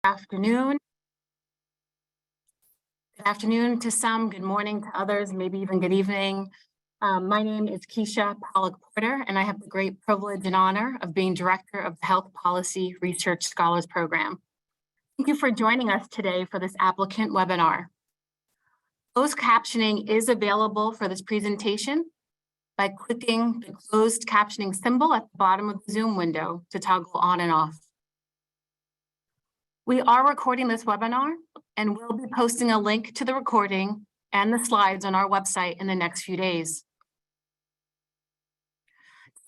Afternoon. Good afternoon to some, good morning to others, maybe even good evening. My name is Keisha Pollock-Porter, and I have the great privilege and honor of being Director of the Health Policy Research Scholars Program. Thank you for joining us today for this applicant webinar. Closed captioning is available for this presentation by clicking the closed captioning symbol at the bottom of the Zoom window to toggle on and off. We are recording this webinar and we'll be posting a link to the recording and the slides on our website in the next few days.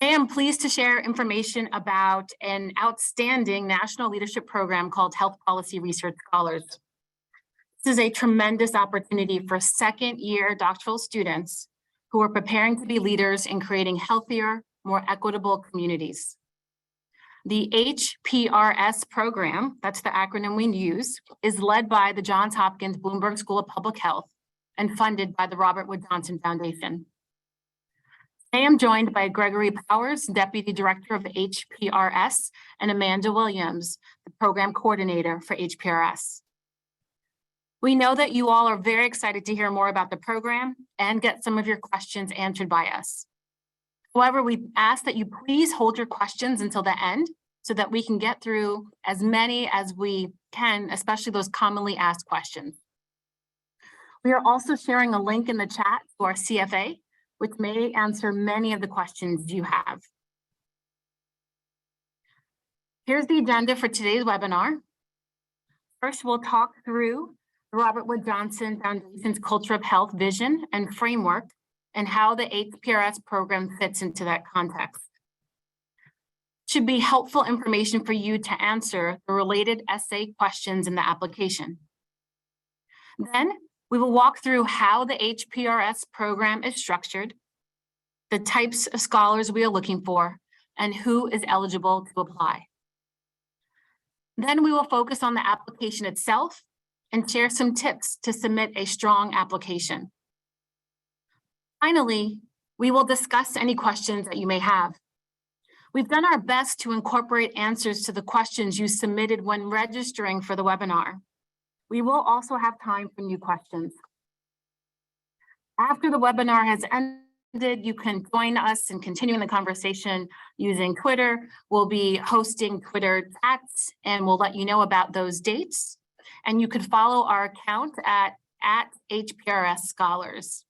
Today, I'm pleased to share information about an outstanding national leadership program called Health Policy Research Scholars. This is a tremendous opportunity for second-year doctoral students who are preparing to be leaders in creating healthier, more equitable communities. The HPRS program, that's the acronym we use, is led by the Johns Hopkins Bloomberg School of Public Health and funded by the Robert Wood Johnson Foundation. Today I'm joined by Gregory Powers, Deputy Director of the HPRS, and Amanda Williams, the Program Coordinator for HPRS. We know that you all are very excited to hear more about the program and get some of your questions answered by us. However, we ask that you please hold your questions until the end so that we can get through as many as we can, especially those commonly asked questions. We are also sharing a link in the chat to our CFA, which may answer many of the questions you have. Here's the agenda for today's webinar. First, we'll talk through the Robert Wood Johnson Foundation's Culture of Health vision and framework and how the HPRS program fits into that context. Should be helpful information for you to answer the related essay questions in the application. Then we will walk through how the HPRS program is structured, the types of scholars we are looking for, and who is eligible to apply. Then we will focus on the application itself and share some tips to submit a strong application. Finally, we will discuss any questions that you may have. We've done our best to incorporate answers to the questions you submitted when registering for the webinar. We will also have time for new questions. After the webinar has ended, you can join us in continuing the conversation using Twitter. We'll be hosting Twitter chats and we'll let you know about those dates. And you could follow our account at HPRS Scholars.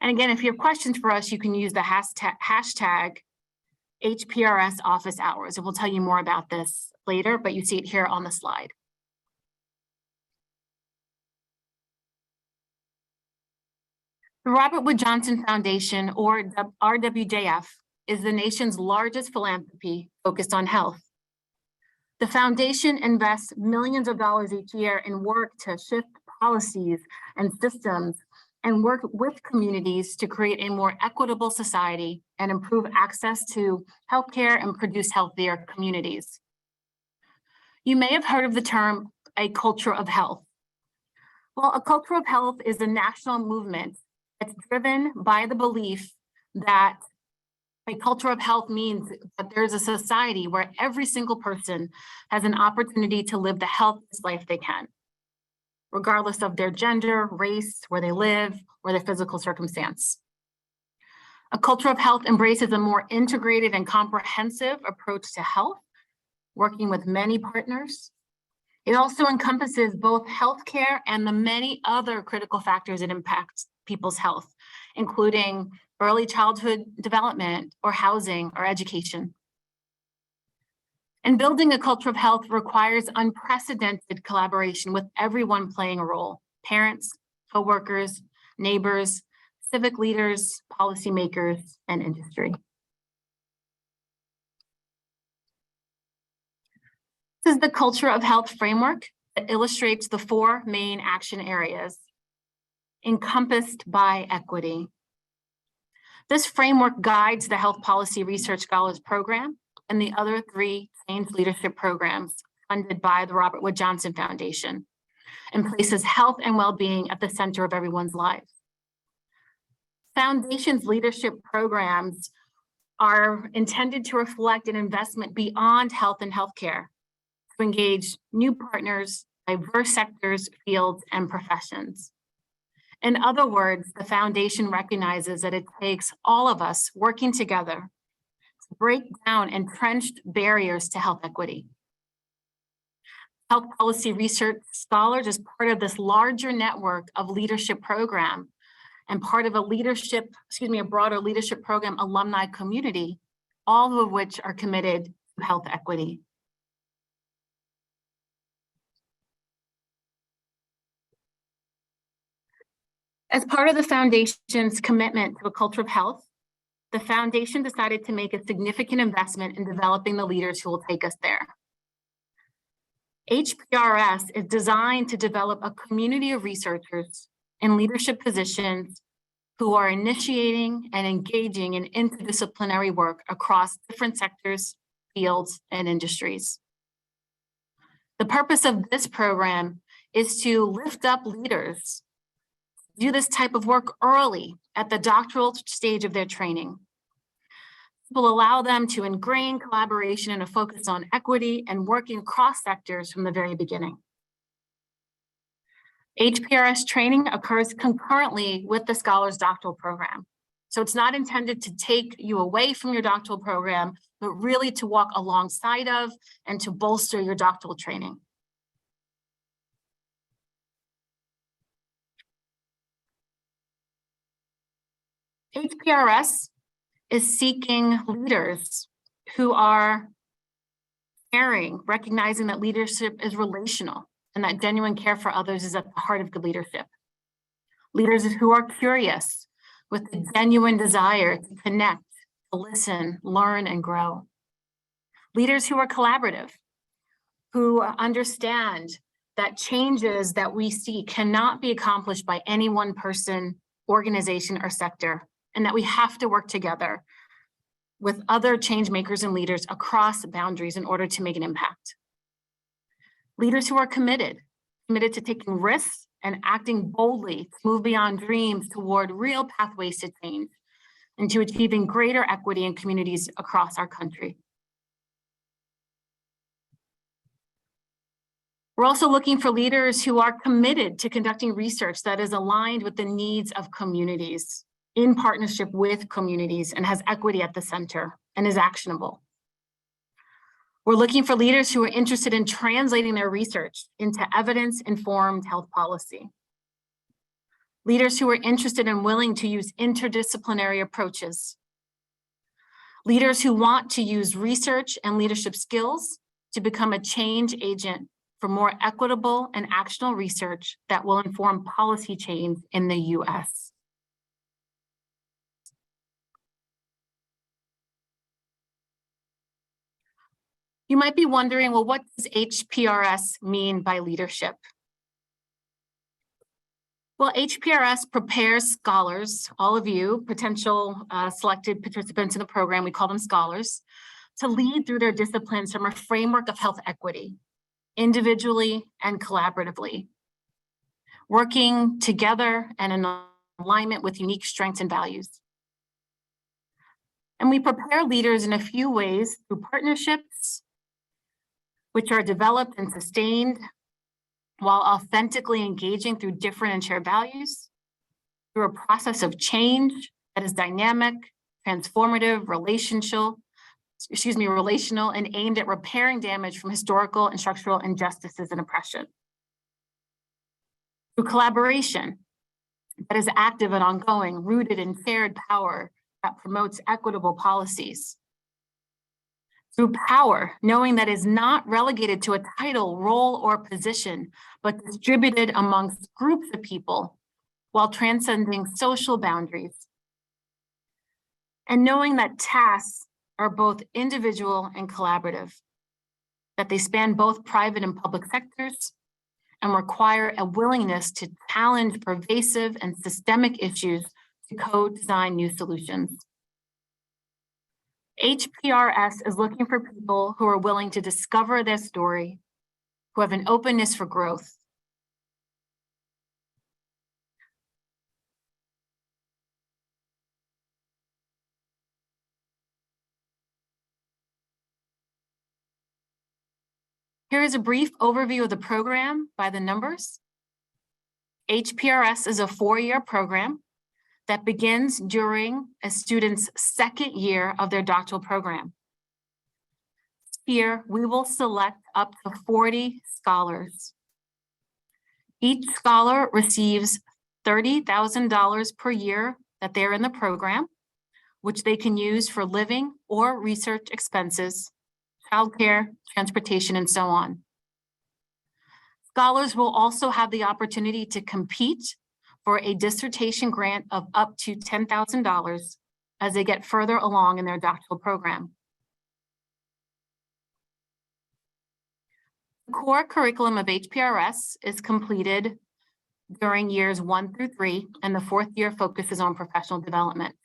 And again, if you have questions for us, you can use the hashtag HPRS office hours. And we'll tell you more about this later, but you see it here on the slide. The Robert Wood Johnson Foundation, or RWJF, is the nation's largest philanthropy focused on health. The foundation invests millions of dollars each year in work to shift policies and systems and work with communities to create a more equitable society and improve access to healthcare and produce healthier communities. You may have heard of the term, a culture of health. Well, a culture of health is a national movement that's driven by the belief that a culture of health means that there's a society where every single person has an opportunity to live the healthiest life they can, regardless of their gender, race, where they live, or their physical circumstance. A culture of health embraces a more integrated and comprehensive approach to health, working with many partners. It also encompasses both healthcare and the many other critical factors that impact people's health, including early childhood development or housing or education. And building a culture of health requires unprecedented collaboration with everyone playing a role: parents, coworkers, neighbors, civic leaders, policymakers, and industry. This is the Culture of Health framework that illustrates the 4 main action areas encompassed by equity. This framework guides the Health Policy Research Scholars Program and the other 3 Change Leadership programs funded by the Robert Wood Johnson Foundation and places health and well-being at the center of everyone's life. Foundation's leadership programs are intended to reflect an investment beyond health and healthcare to engage new partners, diverse sectors, fields, and professions. In other words, the foundation recognizes that it takes all of us working together to break down entrenched barriers to health equity. Health Policy Research Scholars is part of this larger network of leadership program and part of a broader leadership program alumni community, all of which are committed to health equity. As part of the foundation's commitment to a culture of health, the foundation decided to make a significant investment in developing the leaders who will take us there. HPRS is designed to develop a community of researchers in leadership positions who are initiating and engaging in interdisciplinary work across different sectors, fields, and industries. The purpose of this program is to lift up leaders, do this type of work early at the doctoral stage of their training. This will allow them to ingrain collaboration and a focus on equity and working across sectors from the very beginning. HPRS training occurs concurrently with the Scholars Doctoral Program. So it's not intended to take you away from your doctoral program, but really to walk alongside of and to bolster your doctoral training. HPRS is seeking leaders who are caring, recognizing that leadership is relational and that genuine care for others is at the heart of good leadership. Leaders who are curious with a genuine desire to connect, to listen, learn, and grow. Leaders who are collaborative, who understand that changes that we see cannot be accomplished by any one person, organization, or sector, and that we have to work together with other change makers and leaders across boundaries in order to make an impact. Leaders who are committed to taking risks and acting boldly to move beyond dreams toward real pathways to change and to achieving greater equity in communities across our country. We're also looking for leaders who are committed to conducting research that is aligned with the needs of communities, in partnership with communities, and has equity at the center and is actionable. We're looking for leaders who are interested in translating their research into evidence-informed health policy. Leaders who are interested and willing to use interdisciplinary approaches. Leaders who want to use research and leadership skills to become a change agent for more equitable and actionable research that will inform policy change in the US. You might be wondering, well, what does HPRS mean by leadership? Well, HPRS prepares scholars, all of you, potential selected participants in the program, we call them scholars, to lead through their disciplines from a framework of health equity, individually and collaboratively, working together and in alignment with unique strengths and values. And we prepare leaders in a few ways through partnerships, which are developed and sustained while authentically engaging through different and shared values, through a process of change that is dynamic, transformative, relational, and aimed at repairing damage from historical and structural injustices and oppression. Through collaboration that is active and ongoing, rooted in shared power that promotes equitable policies. Through power, knowing that is not relegated to a title, role, or position, but distributed amongst groups of people while transcending social boundaries. And knowing that tasks are both individual and collaborative, that they span both private and public sectors and require a willingness to challenge pervasive and systemic issues to co-design new solutions. HPRS is looking for people who are willing to discover their story, who have an openness for growth. Here is a brief overview of the program by the numbers. HPRS is a 4-year program that begins during a student's second year of their doctoral program. Here, we will select up to 40 scholars. Each scholar receives $30,000 per year that they're in the program, which they can use for living or research expenses, childcare, transportation, and so on. Scholars will also have the opportunity to compete for a dissertation grant of up to $10,000 as they get further along in their doctoral program. The core curriculum of HPRS is completed during years 1 through 3, and the 4th year focuses on professional development.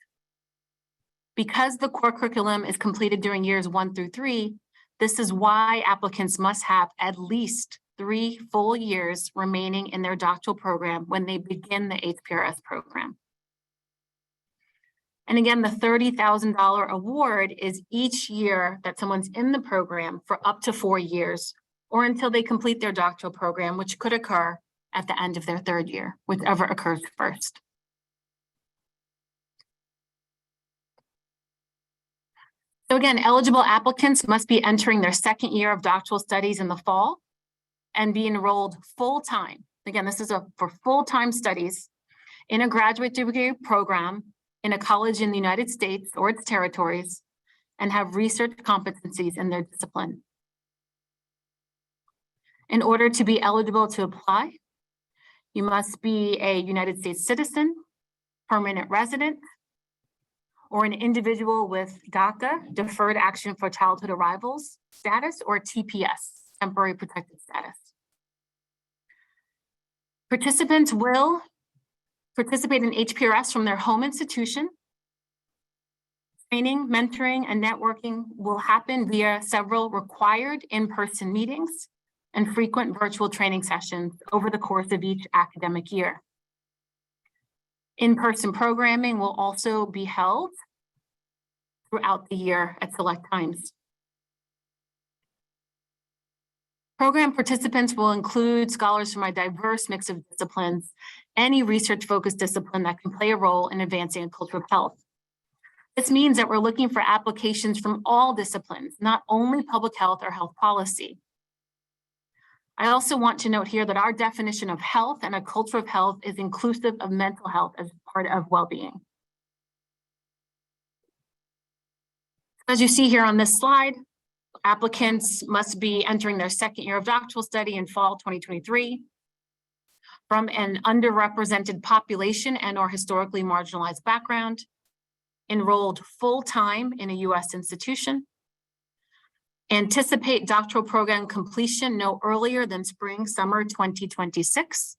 Because the core curriculum is completed during years 1 through 3, this is why applicants must have at least 3 full years remaining in their doctoral program when they begin the HPRS program. And again, the $30,000 award is each year that someone's in the program for up to 4 years, or until they complete their doctoral program, which could occur at the end of their 3rd year, whichever occurs first. So again, eligible applicants must be entering their 2nd year of doctoral studies in the fall and be enrolled full-time. Again, this is for full-time studies in a graduate degree program in a college in the United States or its territories, and have research competencies in their discipline. In order to be eligible to apply, you must be a United States citizen, permanent resident, or an individual with DACA, Deferred Action for Childhood Arrivals status, or TPS, Temporary Protected Status. Participants will participate in HPRS from their home institution. Training, mentoring, and networking will happen via several required in-person meetings and frequent virtual training sessions over the course of each academic year. In-person programming will also be held throughout the year at select times. Program participants will include scholars from a diverse mix of disciplines, any research-focused discipline that can play a role in advancing a culture of health. This means that we're looking for applications from all disciplines, not only public health or health policy. I also want to note here that our definition of health and a culture of health is inclusive of mental health as part of well-being. As you see here on this slide, applicants must be entering their 2nd year of doctoral study in fall 2023 from an underrepresented population and or historically marginalized background, enrolled full-time in a U.S. institution, anticipate doctoral program completion no earlier than spring/summer 2026.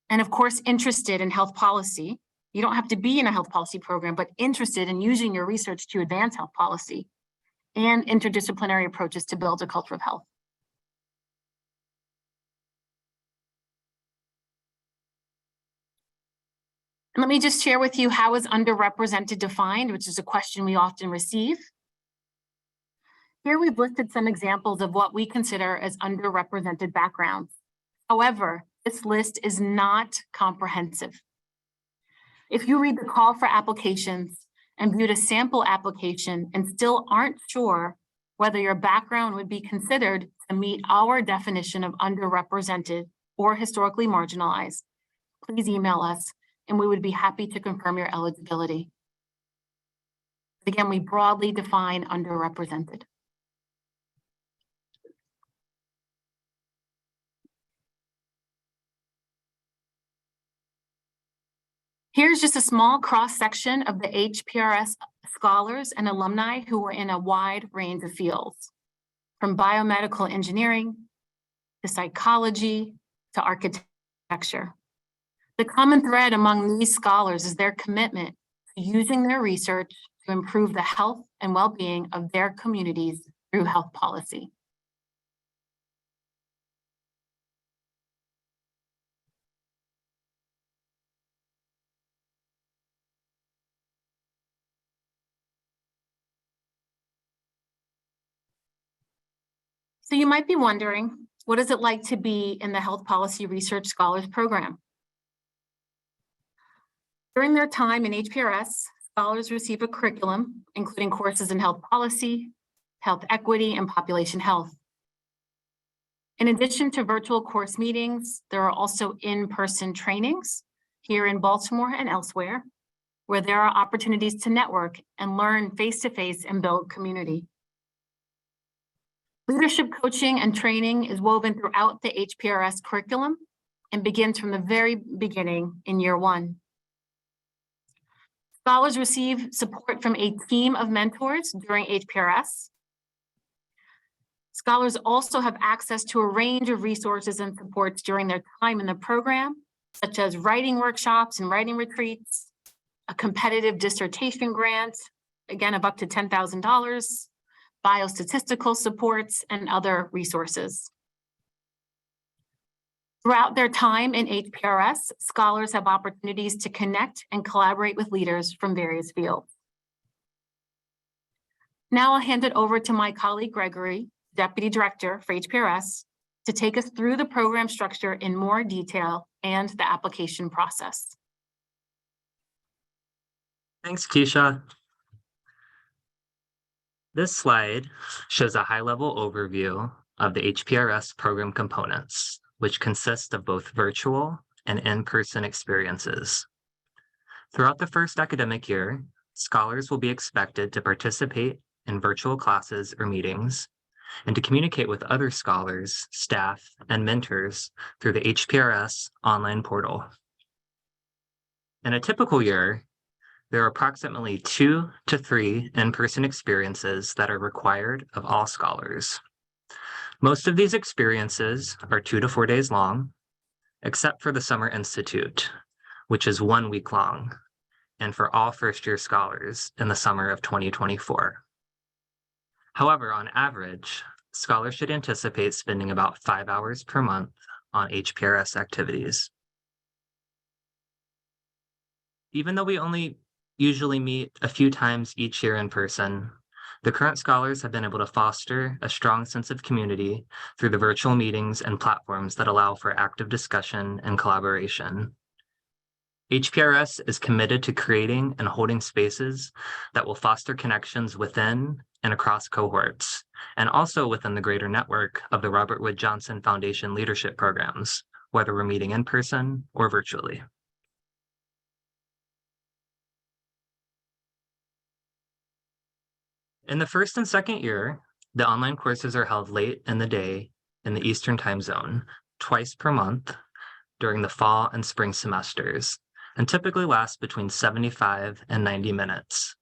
And of course, interested in health policy. You don't have to be in a health policy program, but interested in using your research to advance health policy and interdisciplinary approaches to build a culture of health. And let me just share with you how is underrepresented defined, which is a question we often receive. Here we've listed some examples of what we consider as underrepresented backgrounds. However, this list is not comprehensive. If you read the call for applications and viewed a sample application and still aren't sure whether your background would be considered to meet our definition of underrepresented or historically marginalized, please email us and we would be happy to confirm your eligibility. Again, we broadly define underrepresented. Here's just a small cross-section of the HPRS scholars and alumni who were in a wide range of fields, from biomedical engineering to psychology to architecture. The common thread among these scholars is their commitment to using their research to improve the health and well-being of their communities through health policy. So you might be wondering, what is it like to be in the Health Policy Research Scholars Program? During their time in HPRS, scholars receive a curriculum, including courses in health policy, health equity, and population health. In addition to virtual course meetings, there are also in-person trainings here in Baltimore and elsewhere, where there are opportunities to network and learn face-to-face and build community. Leadership coaching and training is woven throughout the HPRS curriculum and begins from the very beginning in year one. Scholars receive support from a team of mentors during HPRS. Scholars also have access to a range of resources and supports during their time in the program, such as writing workshops and writing retreats, a competitive dissertation grant, again of up to $10,000, biostatistical supports, and other resources. Throughout their time in HPRS, scholars have opportunities to connect and collaborate with leaders from various fields. Now I'll hand it over to my colleague, Gregory, Deputy Director for HPRS, to take us through the program structure in more detail and the application process. Thanks, Keisha. This slide shows a high-level overview of the HPRS program components, which consist of both virtual and in-person experiences. Throughout the first academic year, scholars will be expected to participate in virtual classes or meetings and to communicate with other scholars, staff, and mentors through the HPRS online portal. In a typical year, there are approximately 2 to 3 in-person experiences that are required of all scholars. Most of these experiences are 2 to 4 days long, except for the Summer Institute, which is 1 week long, and for all first-year scholars in the summer of 2024. However, on average, scholars should anticipate spending about 5 hours per month on HPRS activities. Even though we only usually meet a few times each year in person, the current scholars have been able to foster a strong sense of community through the virtual meetings and platforms that allow for active discussion and collaboration. HPRS is committed to creating and holding spaces that will foster connections within and across cohorts, and also within the greater network of the Robert Wood Johnson Foundation leadership programs, whether we're meeting in person or virtually. In the first and second year, the online courses are held late in the day in the Eastern Time Zone, twice per month during the fall and spring semesters, and typically last between 75 and 90 minutes.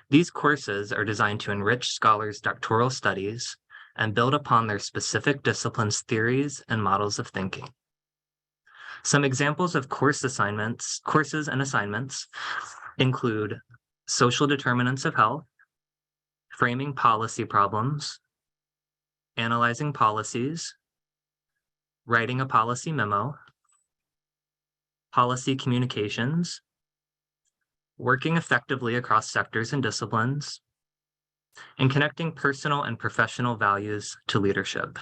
These courses are designed to enrich scholars' doctoral studies and build upon their specific disciplines' theories and models of thinking. Some examples of courses and assignments include social determinants of health, framing policy problems, analyzing policies, writing a policy memo, policy communications, working effectively across sectors and disciplines, and connecting personal and professional values to leadership.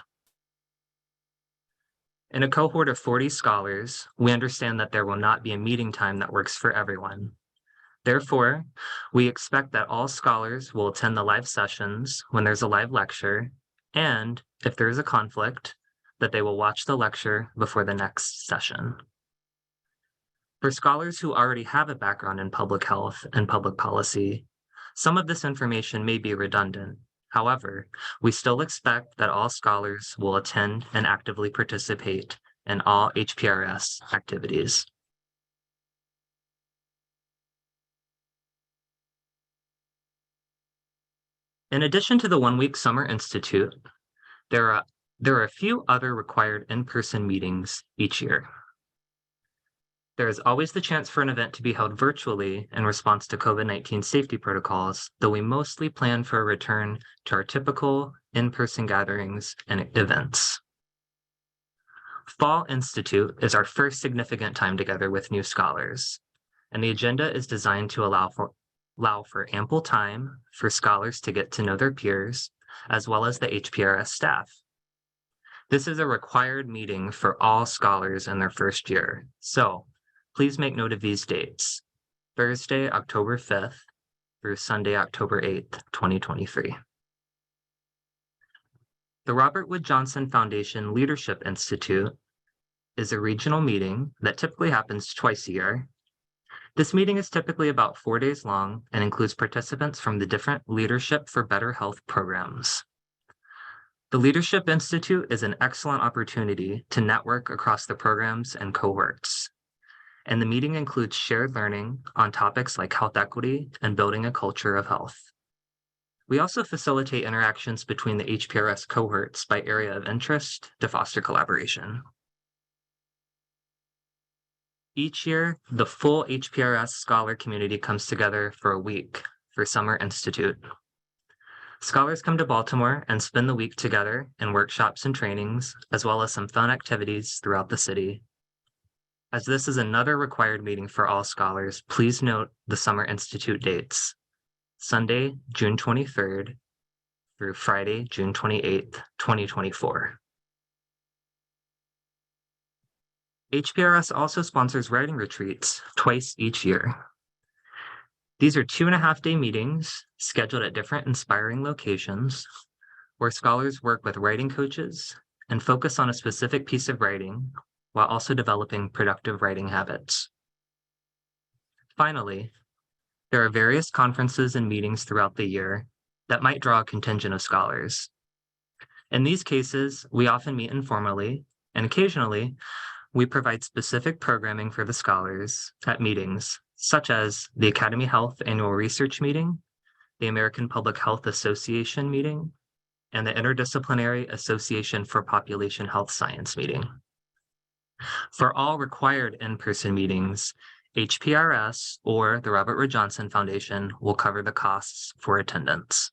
In a cohort of 40 scholars, we understand that there will not be a meeting time that works for everyone. Therefore, we expect that all scholars will attend the live sessions when there's a live lecture, and if there is a conflict, that they will watch the lecture before the next session. For scholars who already have a background in public health and public policy, some of this information may be redundant. However, we still expect that all scholars will attend and actively participate in all HPRS activities. In addition to the 1-week Summer Institute, there are a few other required in-person meetings each year. There is always the chance for an event to be held virtually in response to COVID-19 safety protocols, though we mostly plan for a return to our typical in-person gatherings and events. Fall Institute is our first significant time together with new scholars, and the agenda is designed to allow for ample time for scholars to get to know their peers, as well as the HPRS staff. This is a required meeting for all scholars in their first year, so please make note of these dates: Thursday, October 5th through Sunday, October 8th, 2023. The Robert Wood Johnson Foundation Leadership Institute is a regional meeting that typically happens twice a year. This meeting is typically about 4 days long and includes participants from the different Leadership for Better Health programs. The Leadership Institute is an excellent opportunity to network across the programs and cohorts. And the meeting includes shared learning on topics like health equity and building a culture of health. We also facilitate interactions between the HPRS cohorts by area of interest to foster collaboration. Each year, the full HPRS scholar community comes together for a week for Summer Institute. Scholars come to Baltimore and spend the week together in workshops and trainings, as well as some fun activities throughout the city. As this is another required meeting for all scholars, please note the Summer Institute dates: Sunday, June 23rd through Friday, June 28th, 2024. HPRS also sponsors writing retreats twice each year. These are 2.5-day meetings scheduled at different inspiring locations where scholars work with writing coaches and focus on a specific piece of writing while also developing productive writing habits. Finally, there are various conferences and meetings throughout the year that might draw a contingent of scholars. In these cases, we often meet informally, and occasionally, we provide specific programming for the scholars at meetings, such as the Academy Health Annual Research Meeting, the American Public Health Association meeting, and the Interdisciplinary Association for Population Health Science meeting. For all required in-person meetings, HPRS or the Robert Wood Johnson Foundation will cover the costs for attendance.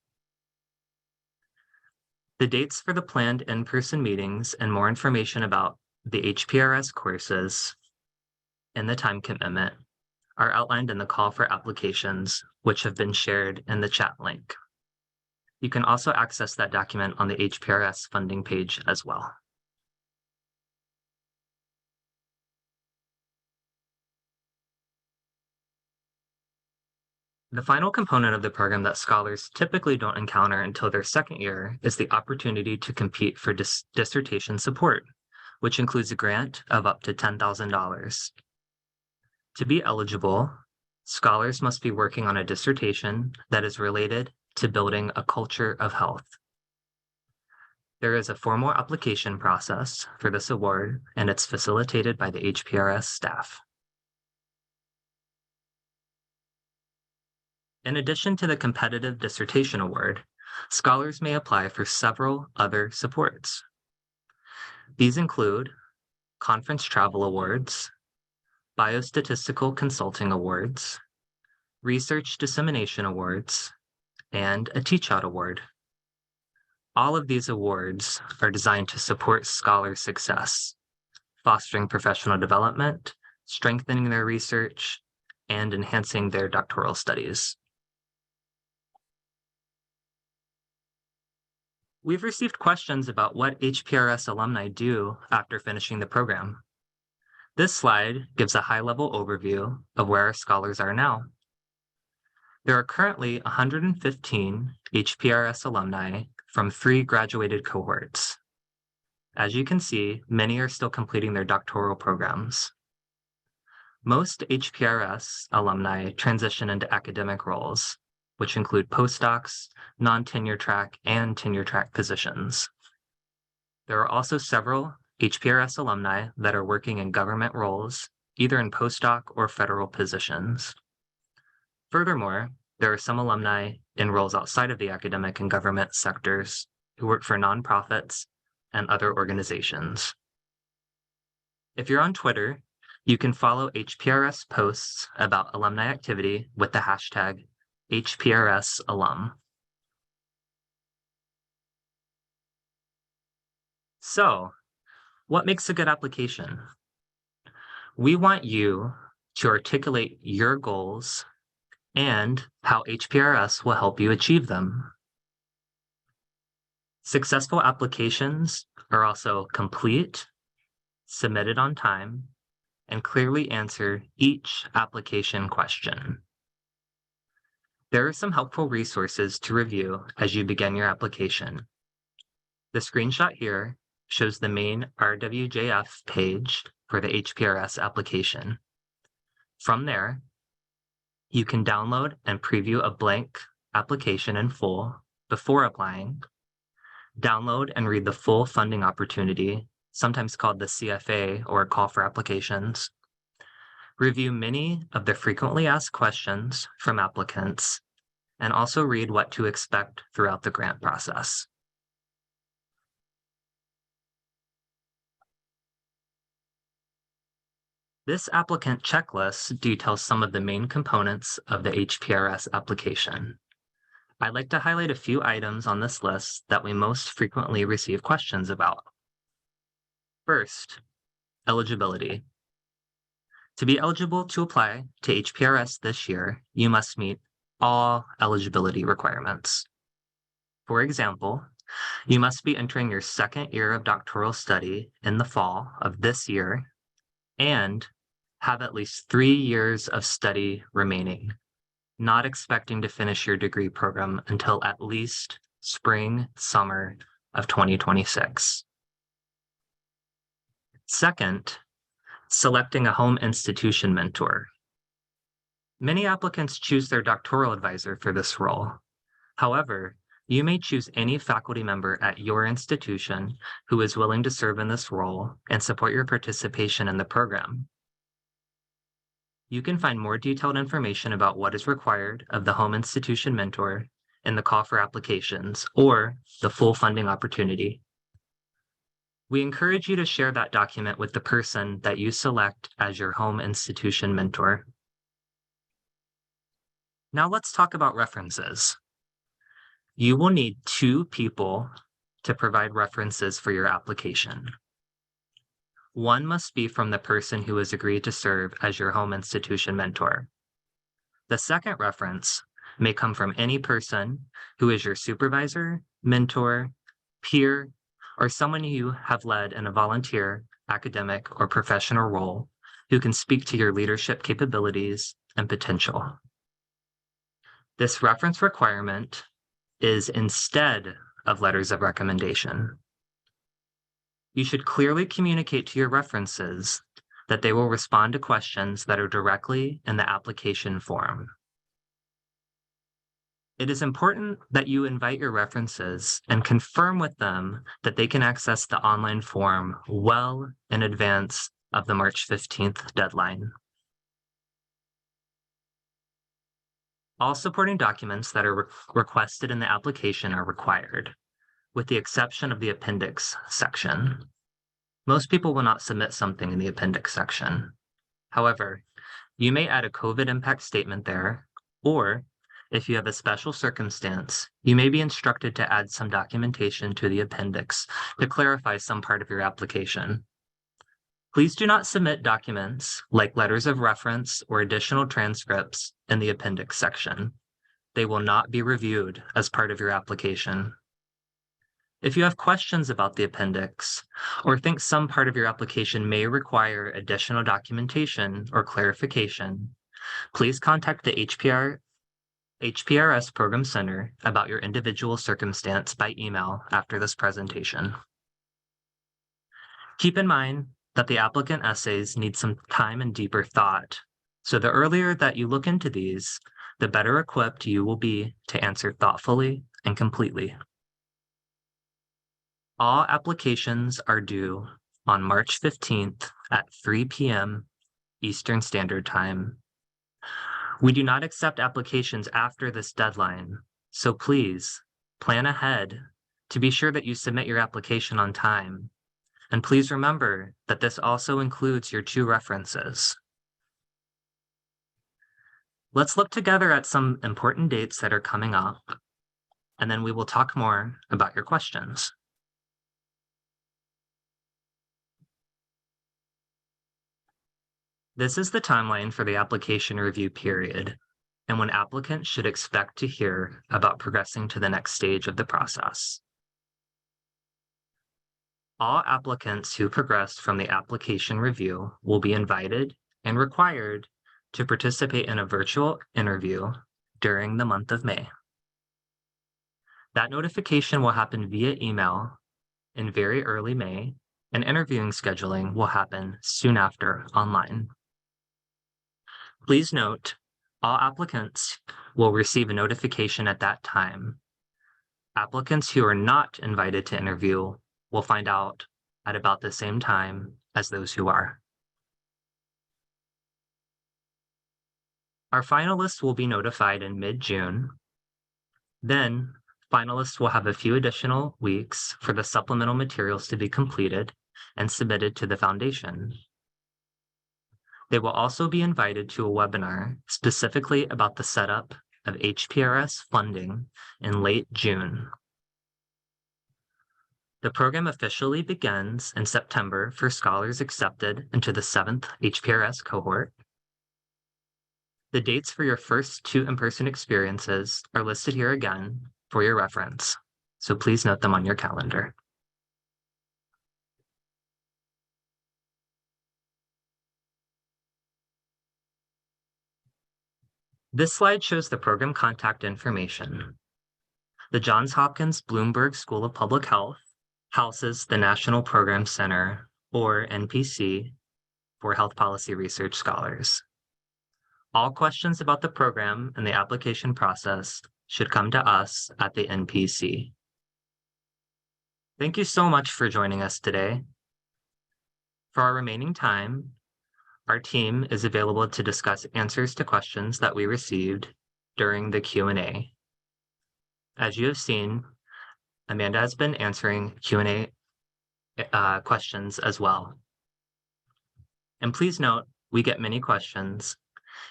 The dates for the planned in-person meetings and more information about the HPRS courses and the time commitment are outlined in the call for applications, which have been shared in the chat link. You can also access that document on the HPRS funding page as well. The final component of the program that scholars typically don't encounter until their second year is the opportunity to compete for dissertation support, which includes a grant of up to $10,000. To be eligible, scholars must be working on a dissertation that is related to building a culture of health. There is a formal application process for this award, and it's facilitated by the HPRS staff. In addition to the competitive dissertation award, scholars may apply for several other supports. These include conference travel awards, biostatistical consulting awards, research dissemination awards, and a teach-out award. All of these awards are designed to support scholar success, fostering professional development, strengthening their research, and enhancing their doctoral studies. We've received questions about what HPRS alumni do after finishing the program. This slide gives a high-level overview of where our scholars are now. There are currently 115 HPRS alumni from 3 graduated cohorts. As you can see, many are still completing their doctoral programs. Most HPRS alumni transition into academic roles, which include postdocs, non-tenure track, and tenure track positions. There are also several HPRS alumni that are working in government roles, either in postdoc or federal positions. Furthermore, there are some alumni in roles outside of the academic and government sectors who work for nonprofits and other organizations. If you're on Twitter, you can follow HPRS posts about alumni activity with the hashtag HPRSalum. So, what makes a good application? We want you to articulate your goals and how HPRS will help you achieve them. Successful applications are also complete, submitted on time, and clearly answer each application question. There are some helpful resources to review as you begin your application. The screenshot here shows the main RWJF page for the HPRS application. From there, you can download and preview a blank application in full before applying, download and read the full funding opportunity, sometimes called the CFA or call for applications, review many of the frequently asked questions from applicants, and also read what to expect throughout the grant process. This applicant checklist details some of the main components of the HPRS application. I'd like to highlight a few items on this list that we most frequently receive questions about. First, eligibility. To be eligible to apply to HPRS this year, you must meet all eligibility requirements. For example, you must be entering your second year of doctoral study in the fall of this year and have at least 3 years of study remaining, not expecting to finish your degree program until at least spring, summer of 2026. Second, selecting a home institution mentor. Many applicants choose their doctoral advisor for this role. However, you may choose any faculty member at your institution who is willing to serve in this role and support your participation in the program. You can find more detailed information about what is required of the home institution mentor in the call for applications or the full funding opportunity. We encourage you to share that document with the person that you select as your home institution mentor. Now let's talk about references. You will need 2 people to provide references for your application. One must be from the person who has agreed to serve as your home institution mentor. The second reference may come from any person who is your supervisor, mentor, peer, or someone you have led in a volunteer, academic, or professional role who can speak to your leadership capabilities and potential. This reference requirement is instead of letters of recommendation. You should clearly communicate to your references that they will respond to questions that are directly in the application form. It is important that you invite your references and confirm with them that they can access the online form well in advance of the March 15th deadline. All supporting documents that are requested in the application are required, with the exception of the appendix section. Most people will not submit something in the appendix section. However, you may add a COVID impact statement there, or if you have a special circumstance, you may be instructed to add some documentation to the appendix to clarify some part of your application. Please do not submit documents like letters of reference or additional transcripts in the appendix section. They will not be reviewed as part of your application. If you have questions about the appendix or think some part of your application may require additional documentation or clarification, please contact the HPRS Program Center about your individual circumstance by email after this presentation. Keep in mind that the applicant essays need some time and deeper thought, so the earlier that you look into these, the better equipped you will be to answer thoughtfully and completely. All applications are due on March 15th at 3 p.m. Eastern Standard Time. We do not accept applications after this deadline, so please plan ahead to be sure that you submit your application on time. And please remember that this also includes your 2 references. Let's look together at some important dates that are coming up, and then we will talk more about your questions. This is the timeline for the application review period and when applicants should expect to hear about progressing to the next stage of the process. All applicants who progress from the application review will be invited and required to participate in a virtual interview during the month of May. That notification will happen via email in very early May, and interviewing scheduling will happen soon after online. Please note, all applicants will receive a notification at that time. Applicants who are not invited to interview will find out at about the same time as those who are. Our finalists will be notified in mid-June. Then, finalists will have a few additional weeks for the supplemental materials to be completed and submitted to the foundation. They will also be invited to a webinar specifically about the setup of HPRS funding in late June. The program officially begins in September for scholars accepted into the 7th HPRS cohort. The dates for your first 2 in-person experiences are listed here again for your reference, so please note them on your calendar. This slide shows the program contact information. The Johns Hopkins Bloomberg School of Public Health houses the National Program Center, or NPC, for Health Policy Research Scholars. All questions about the program and the application process should come to us at the NPC. Thank you so much for joining us today. For our remaining time, our team is available to discuss answers to questions that we received during the Q&A. As you have seen, Amanda has been answering Q&A questions as well. And please note, we get many questions.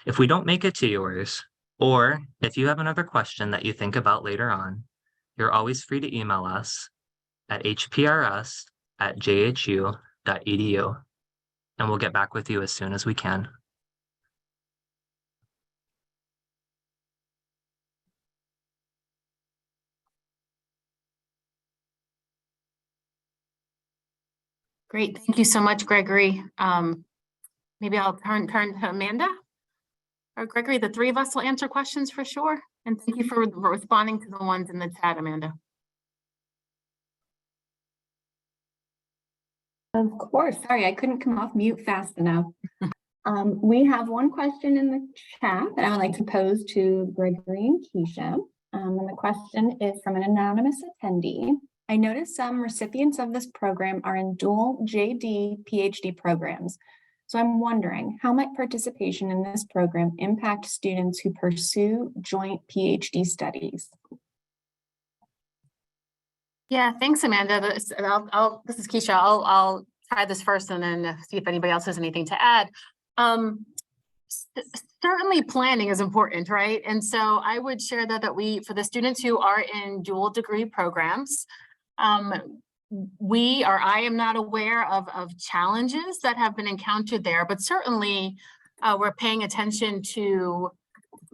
If we don't make it to yours, or if you have another question that you think about later on, you're always free to email us at hprs@jhu.edu, and we'll get back with you as soon as we can. Great, thank you so much, Gregory. Maybe I'll turn to Amanda or Gregory. The 3 of us will answer questions for sure. And thank you for responding to the ones in the chat, Amanda. Of course. Sorry, I couldn't come off mute fast enough. We have one question in the chat that I would like to pose to Gregory and Keisha. And the question is from an anonymous attendee. I noticed some recipients of this program are in dual JD PhD programs. So I'm wondering, how might participation in this program impact students who pursue joint PhD studies? Yeah, thanks, Amanda. This is Keisha. I'll try this first and then see if anybody else has anything to add. Certainly planning is important, right? And so I would share that for the students who are in dual degree programs, I am not aware of challenges that have been encountered there, but certainly we're paying attention to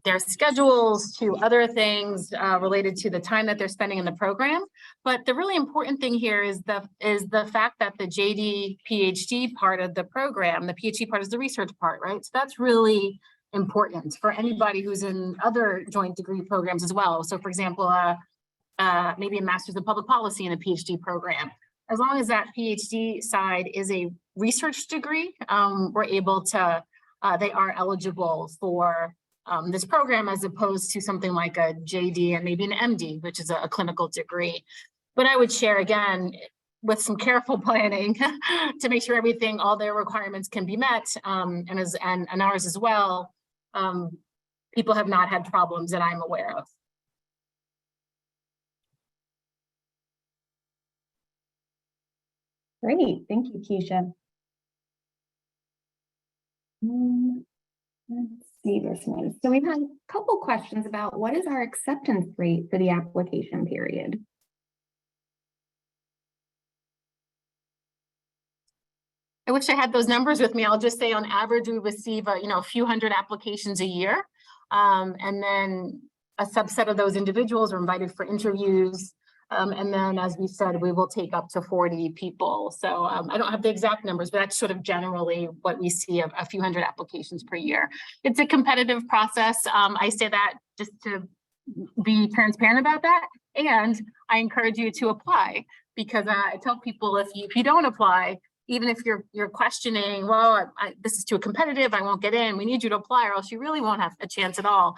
their schedules, to other things related to the time that they're spending in the program. But the really important thing here is the fact that the JD PhD part of the program, the PhD part is the research part, right? So that's really important for anybody who's in other joint degree programs as well. So for example, maybe a master's in public policy in a PhD program. As long as that PhD side is a research degree, we're able to, they are eligible for this program as opposed to something like a JD and maybe an MD, which is a clinical degree. But I would share again, with some careful planning to make sure all their requirements can be met, and ours as well. People have not had problems that I'm aware of. Great, thank you, Keisha. Let's see this one. So we've had a couple questions about what is our acceptance rate for the application period? I wish I had those numbers with me. I'll just say on average, we receive a few hundred applications a year. And then a subset of those individuals are invited for interviews. And then, as we said, we will take up to 40 people. So I don't have the exact numbers, but that's sort of generally what we see of a few hundred applications per year. It's a competitive process. I say that just to be transparent about that. And I encourage you to apply, because I tell people if you don't apply, even if you're questioning, well, this is too competitive, I won't get in, we need you to apply or else you really won't have a chance at all.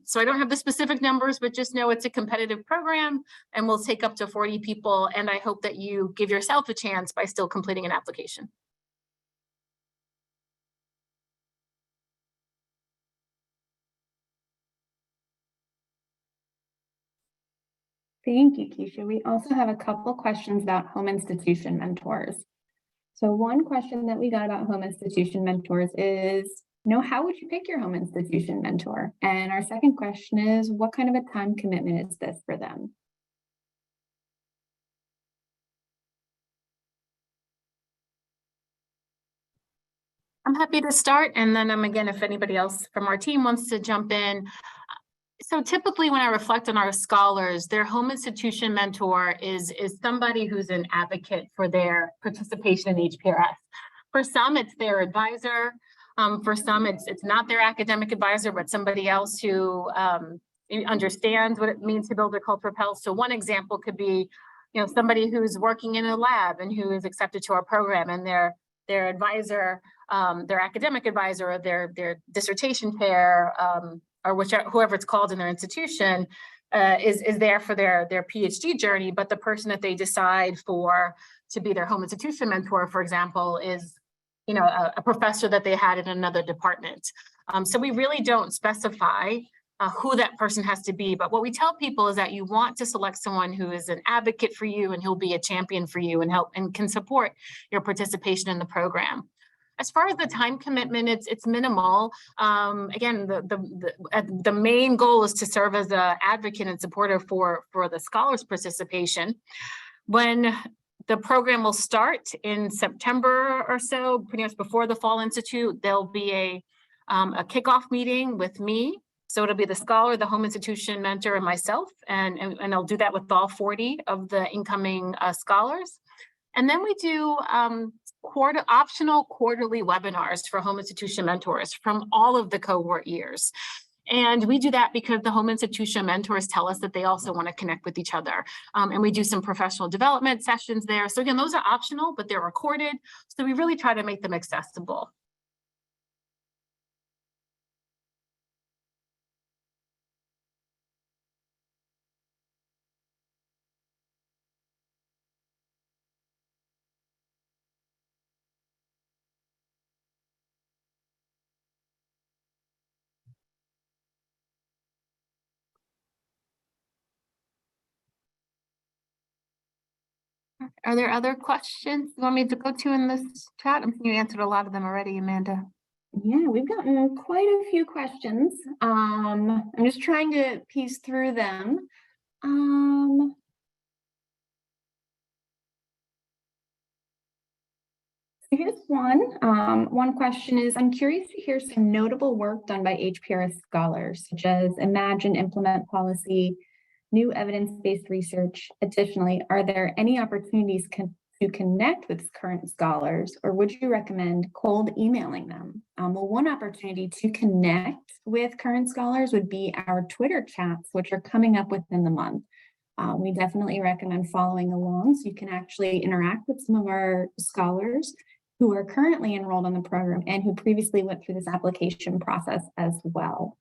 So I don't have the specific numbers, but just know it's a competitive program and we'll take up to 40 people. And I hope that you give yourself a chance by still completing an application. Thank you, Keisha. We also have a couple questions about home institution mentors. So one question that we got about home institution mentors is, how would you pick your home institution mentor? And our second question is, what kind of a time commitment is this for them? I'm happy to start. And then again, if anybody else from our team wants to jump in. So typically when I reflect on our scholars, their home institution mentor is somebody who's an advocate for their participation in HPRS. For some, it's their advisor. For some, it's not their academic advisor, but somebody else who understands what it means to build a culture of health. So one example could be, somebody who's working in a lab and who is accepted to our program, and their advisor, their academic advisor, or their dissertation chair, or whoever it's called in their institution, is there for their PhD journey. But the person that they decide to be their home institution mentor, for example, is a professor that they had in another department. So we really don't specify who that person has to be. But what we tell people is that you want to select someone who is an advocate for you and who'll be a champion for you and help and can support your participation in the program. As far as the time commitment, it's minimal. Again, the main goal is to serve as an advocate and supporter for the scholars' participation. When the program will start in September or so, pretty much before the Fall Institute, there'll be a kickoff meeting with me. So it'll be the scholar, the home institution mentor, and myself, and I'll do that with all 40 of the incoming scholars. And then we do optional quarterly webinars for home institution mentors from all of the cohort years. And we do that because the home institution mentors tell us that they also want to connect with each other. And we do some professional development sessions there. So again, those are optional, but they're recorded. So we really try to make them accessible. Are there other questions you want me to go to in this chat? I'm thinking you answered a lot of them already, Amanda. Yeah, we've gotten quite a few questions. I'm just trying to piece through them. Here's one. One question is, I'm curious to hear some notable work done by HPRS scholars, such as imagine, implement policy, new evidence-based research. Additionally, are there any opportunities to connect with current scholars, or would you recommend cold emailing them? Well, one opportunity to connect with current scholars would be our Twitter chats, which are coming up within the month. We definitely recommend following along so you can actually interact with some of our scholars who are currently enrolled on the program and who previously went through this application process as well.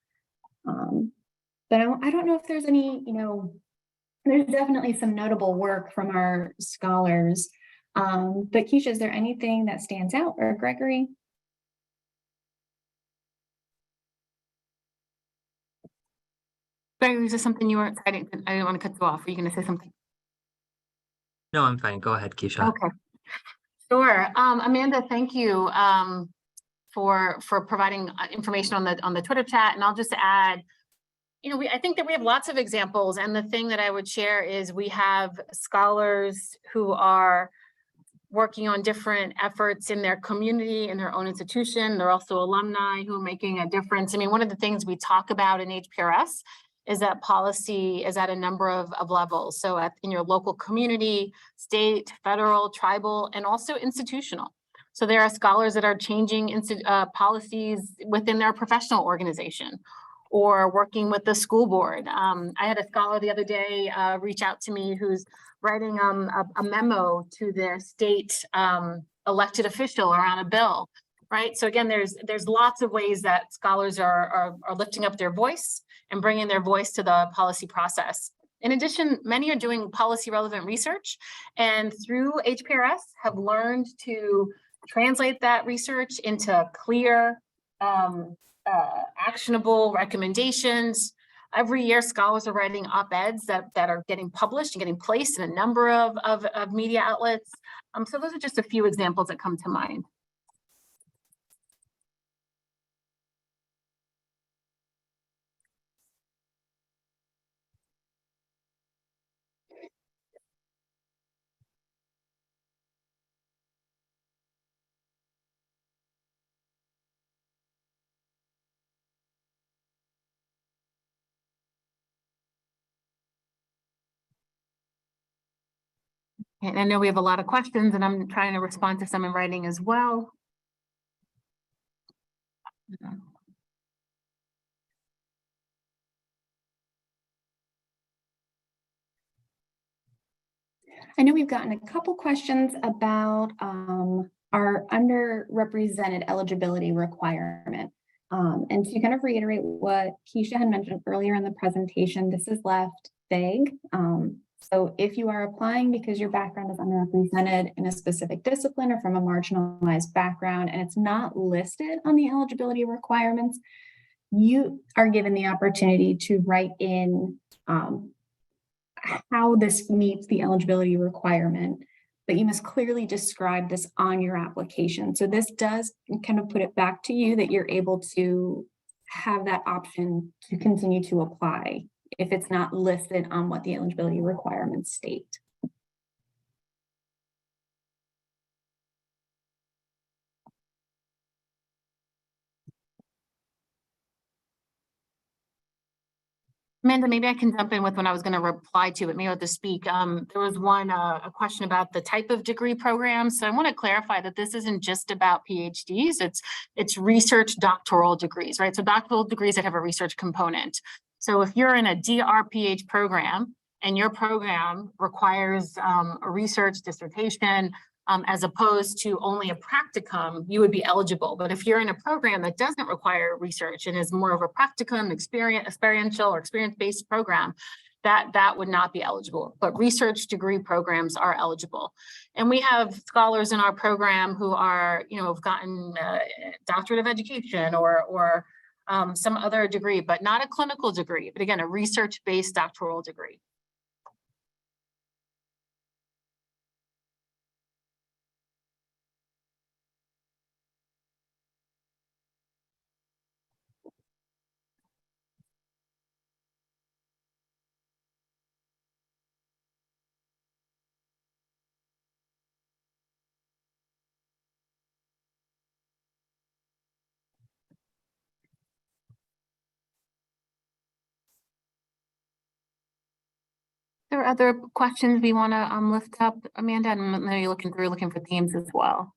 But I don't know if there's any, there's definitely some notable work from our scholars. But Keisha, is there anything that stands out, or Gregory? Gregory, is there something you were excited? I didn't want to cut you off. Are you going to say something? No, I'm fine. Go ahead, Keisha. Okay. Sure. Amanda, thank you for providing information on the Twitter chat. And I'll just add, I think that we have lots of examples. And the thing that I would share is we have scholars who are working on different efforts in their community, in their own institution. They're also alumni who are making a difference. I mean, one of the things we talk about in HPRS is that policy is at a number of levels. So in your local community, state, federal, tribal, and also institutional. So there are scholars that are changing policies within their professional organization or working with the school board. I had a scholar the other day reach out to me who's writing a memo to the state elected official around a bill, right? So again, there's lots of ways that scholars are lifting up their voice and bringing their voice to the policy process. In addition, many are doing policy relevant research, and through HPRS have learned to translate that research into clear, actionable recommendations. Every year, scholars are writing op-eds that are getting published and getting placed in a number of media outlets. So those are just a few examples that come to mind. And I know we have a lot of questions, and I'm trying to respond to some in writing as well. I know we've gotten a couple questions about our underrepresented eligibility requirement. And to kind of reiterate what Keisha had mentioned earlier in the presentation, this is left vague. So if you are applying because your background is underrepresented in a specific discipline or from a marginalized background, and it's not listed on the eligibility requirements, you are given the opportunity to write in how this meets the eligibility requirement, but you must clearly describe this on your application. So this does kind of put it back to you that you're able to have that option to continue to apply if it's not listed on what the eligibility requirements state. Amanda, maybe I can jump in with what I was going to reply to, but maybe I'll have to speak. There was a question about the type of degree program. So I want to clarify that this isn't just about PhDs, it's research doctoral degrees, right? So doctoral degrees that have a research component. So if you're in a DRPH program and your program requires a research dissertation, as opposed to only a practicum, you would be eligible. But if you're in a program that doesn't require research and is more of a practicum, experiential or experience-based program, that would not be eligible. But research degree programs are eligible. And we have scholars in our program who are, have gotten a doctorate of education or some other degree, but not a clinical degree, but again, a research-based doctoral degree. There are other questions we want to lift up, Amanda? I know you're looking for themes as well.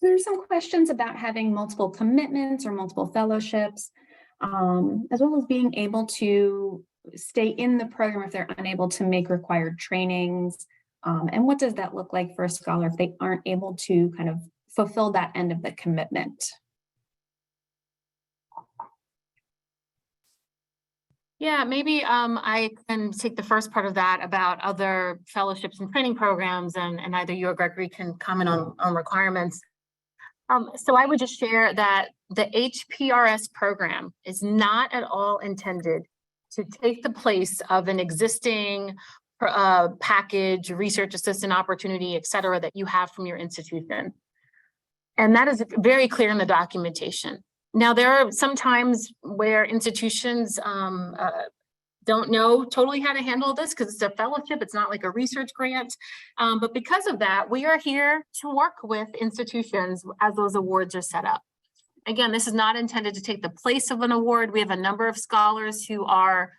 There's some questions about having multiple commitments or multiple fellowships, as well as being able to stay in the program if they're unable to make required trainings. And what does that look like for a scholar if they aren't able to kind of fulfill that end of the commitment? Yeah, maybe I can take the first part of that about other fellowships and training programs, and either you or Gregory can comment on requirements. So I would just share that the HPRS program is not at all intended to take the place of an existing package, research assistant opportunity, et cetera, that you have from your institution. And that is very clear in the documentation. Now, there are some times where institutions don't know totally how to handle this because it's a fellowship, it's not like a research grant. But because of that, we are here to work with institutions as those awards are set up. Again, this is not intended to take the place of an award. We have a number of scholars who are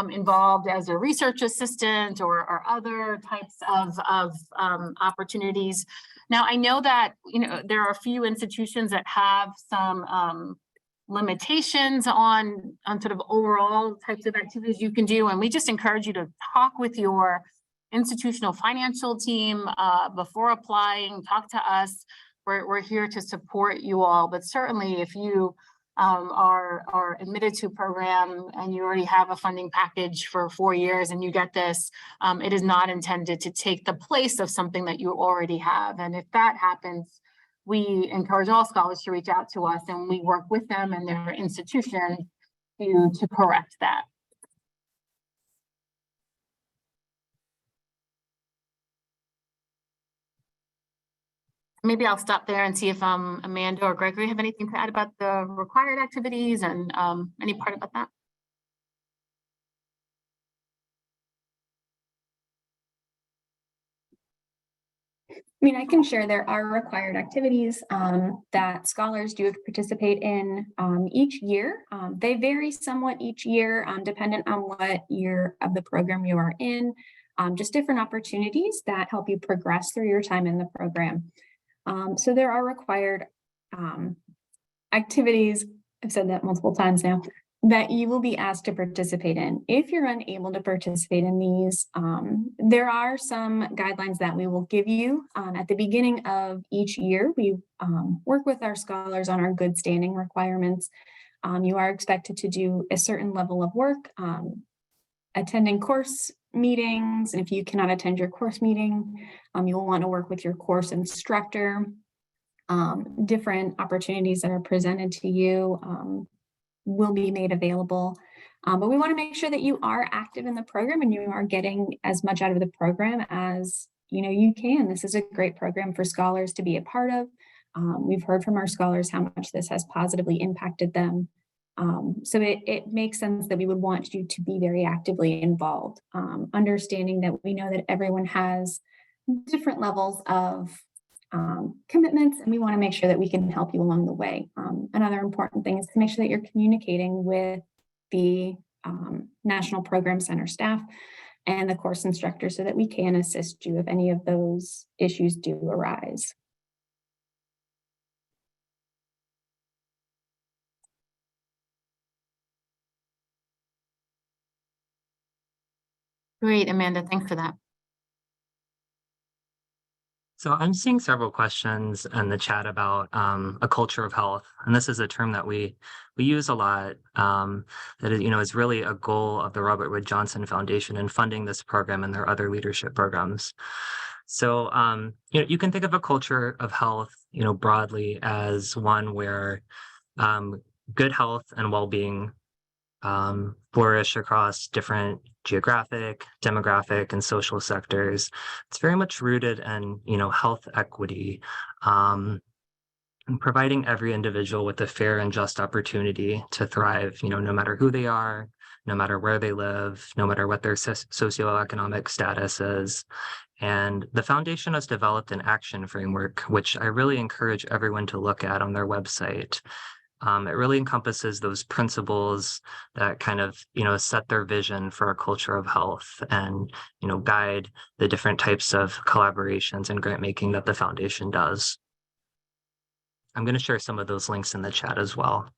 involved as a research assistant or other types of opportunities. Now, I know that, there are a few institutions that have some limitations on sort of overall types of activities you can do. And we just encourage you to talk with your institutional financial team before applying, talk to us. We're here to support you all, but certainly if you are admitted to a program and you already have a funding package for 4 years and you get this, it is not intended to take the place of something that you already have. And if that happens, we encourage all scholars to reach out to us and we work with them and their institution to correct that. Maybe I'll stop there and see if Amanda or Gregory have anything to add about the required activities and any part about that. I mean, I can share there are required activities that scholars do participate in each year. They vary somewhat each year, dependent on what year of the program you are in, just different opportunities that help you progress through your time in the program. So there are required activities, I've said that multiple times now, that you will be asked to participate in. If you're unable to participate in these, there are some guidelines that we will give you at the beginning of each year. We work with our scholars on our good standing requirements. You are expected to do a certain level of work, attending course meetings. And if you cannot attend your course meeting, you will want to work with your course instructor. Different opportunities that are presented to you will be made available. But we want to make sure that you are active in the program and you are getting as much out of the program as you can. This is a great program for scholars to be a part of. We've heard from our scholars how much this has positively impacted them. So it makes sense that we would want you to be very actively involved, understanding that we know that everyone has different levels of commitments, and we want to make sure that we can help you along the way. Another important thing is to make sure that you're communicating with the National Program Center staff and the course instructor so that we can assist you if any of those issues do arise. Great, Amanda, thanks for that. So I'm seeing several questions in the chat about a culture of health, and this is a term that we use a lot. That is really a goal of the Robert Wood Johnson Foundation in funding this program and their other leadership programs. So you can think of a culture of health, broadly as one where good health and well-being flourish across different geographic, demographic, and social sectors. It's very much rooted in, health equity, and providing every individual with a fair and just opportunity to thrive, no matter who they are, no matter where they live, no matter what their socioeconomic status is. And the foundation has developed an action framework, which I really encourage everyone to look at on their website. It really encompasses those principles that kind of, set their vision for a culture of health and, guide the different types of collaborations and grant making that the foundation does. I'm going to share some of those links in the chat as well.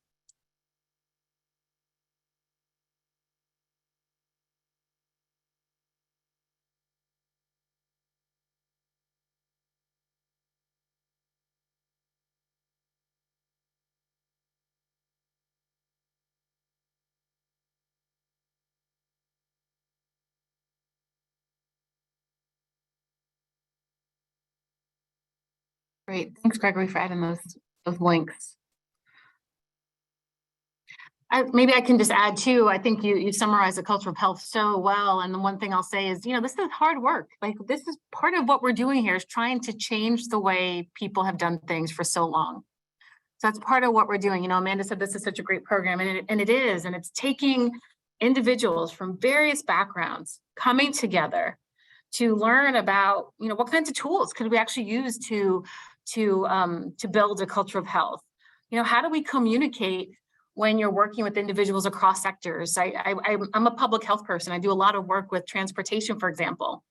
Great, thanks, Gregory, for adding those links. Maybe I can just add too, I think you summarized the culture of health so well. And the one thing I'll say is, this is hard work. Like, this is part of what we're doing here, is trying to change the way people have done things for so long. So that's part of what we're doing. Amanda said this is such a great program, and it is, and it's taking individuals from various backgrounds coming together to learn about, what kinds of tools could we actually use to build a culture of health. how do we communicate when you're working with individuals across sectors? I'm a public health person. I do a lot of work with transportation, for example,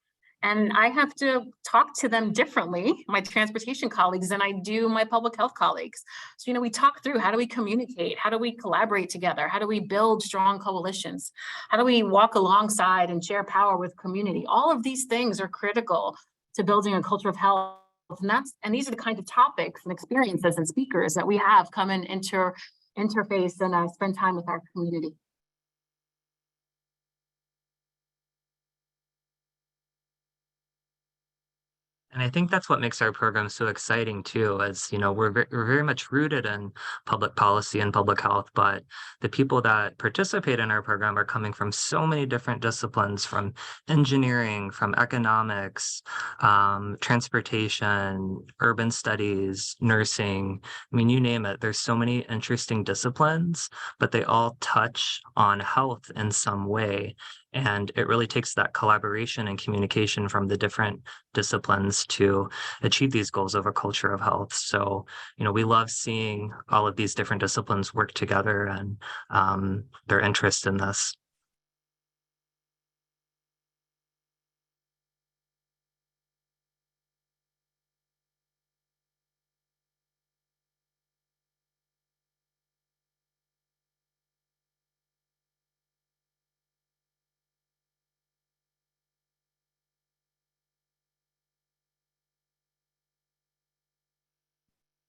and I have to talk to them differently, my transportation colleagues, than I do my public health colleagues. So, we talk through, how do we communicate? How do we collaborate together? How do we build strong coalitions? How do we walk alongside and share power with community? All of these things are critical to building a culture of health. And these are the kinds of topics and experiences and speakers that we have come and interface and spend time with our community. And I think that's what makes our program so exciting too, as we're very much rooted in public policy and public health, but the people that participate in our program are coming from so many different disciplines, from engineering, from economics, transportation, urban studies, nursing. I mean, you name it. There's so many interesting disciplines, but they all touch on health in some way. And it really takes that collaboration and communication from the different disciplines to achieve these goals of a culture of health. So, we love seeing all of these different disciplines work together and their interest in this.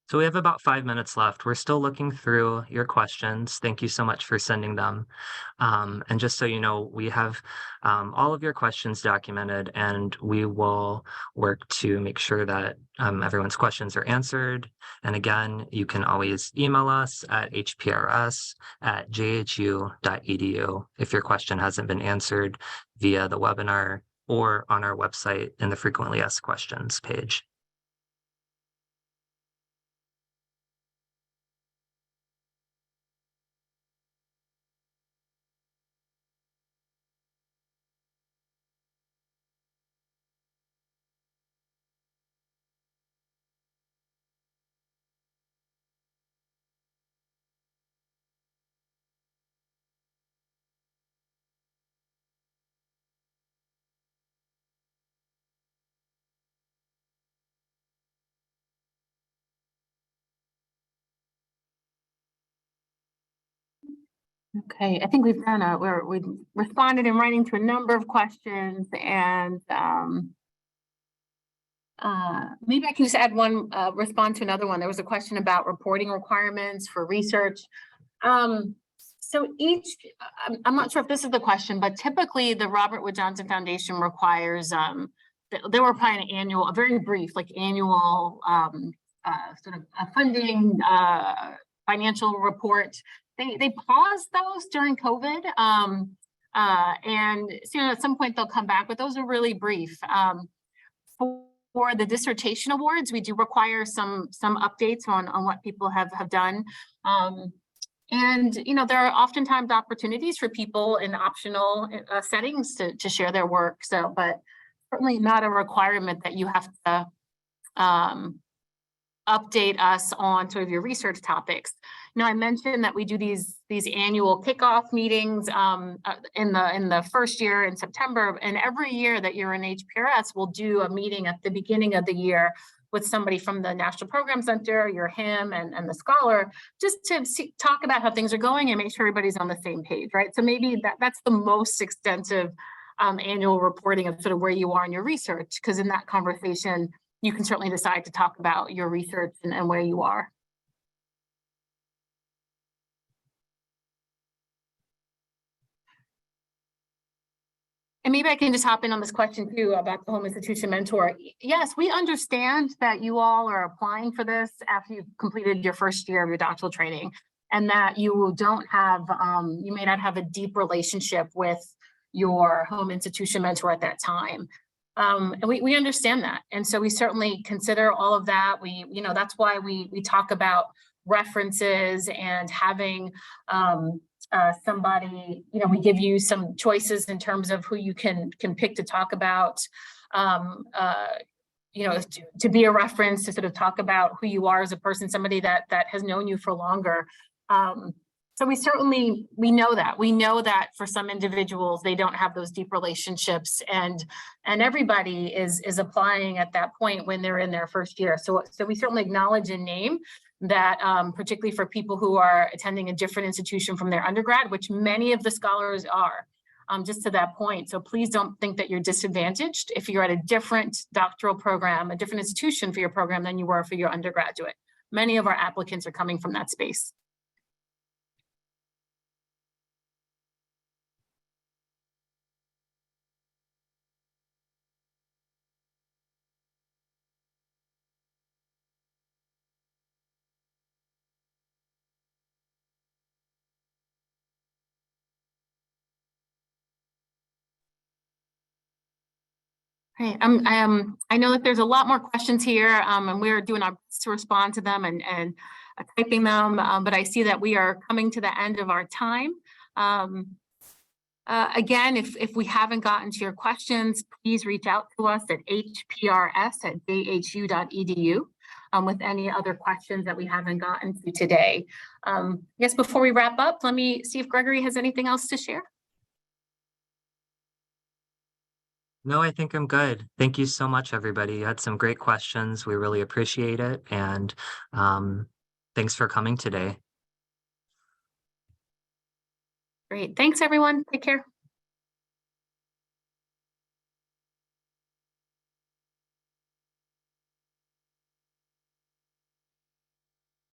So we have about 5 minutes left. We're still looking through your questions. Thank you so much for sending them. And just so you know, we have all of your questions documented, and we will work to make sure that everyone's questions are answered. And again, you can always email us at hprs@jhu.edu if your question hasn't been answered via the webinar or on our website in the frequently asked questions page. Okay, I think we've done we've responded in writing to a number of questions, and maybe I can just add one, respond to another one. There was a question about reporting requirements for research. So I'm not sure if this is the question, but typically the Robert Wood Johnson Foundation requires, they were applying an annual, a very brief, like annual sort of a funding financial report. They paused those during COVID, and so, at some point they'll come back, but those are really brief. For the dissertation awards, we do require some updates on what people have done. And there are oftentimes opportunities for people in optional settings to share their work. So, but certainly not a requirement that you have to update us on sort of your research topics. I mentioned that we do these annual kickoff meetings in the first year in September, and every year that you're in HPRS, we'll do a meeting at the beginning of the year with somebody from the National Program Center, your HIM, and the scholar, just to talk about how things are going and make sure everybody's on the same page, right? So maybe that's the most extensive annual reporting of sort of where you are in your research, because in that conversation, you can certainly decide to talk about your research and where you are. And maybe I can just hop in on this question too about the home institution mentor. Yes, we understand that you all are applying for this after you've completed your first year of your doctoral training, and that you don't have, you may not have a deep relationship with your home institution mentor at that time. And we understand that. And so we certainly consider all of that. That's why we talk about references and having somebody, we give you some choices in terms of who you can pick to talk about to be a reference, to sort of talk about who you are as a person, somebody that has known you for longer. So we know that for some individuals, they don't have those deep relationships, and everybody is applying at that point when they're in their first year. So we certainly acknowledge and name that, particularly for people who are attending a different institution from their undergrad, which many of the scholars are. Just to that point. So please don't think that you're disadvantaged if you're at a different doctoral program, a different institution for your program than you were for your undergraduate. Many of our applicants are coming from that space. Great. I know that there's a lot more questions here, and we're doing our best to respond to them and typing them, but I see that we are coming to the end of our time. Again, if we haven't gotten to your questions, please reach out to us at hprs@jhu.edu with any other questions that we haven't gotten to today. Yes, before we wrap up, let me see if Gregory has anything else to share. No, I think I'm good. Thank you so much, everybody. You had some great questions. We really appreciate it. And thanks for coming today. Great. Thanks, everyone. Take care.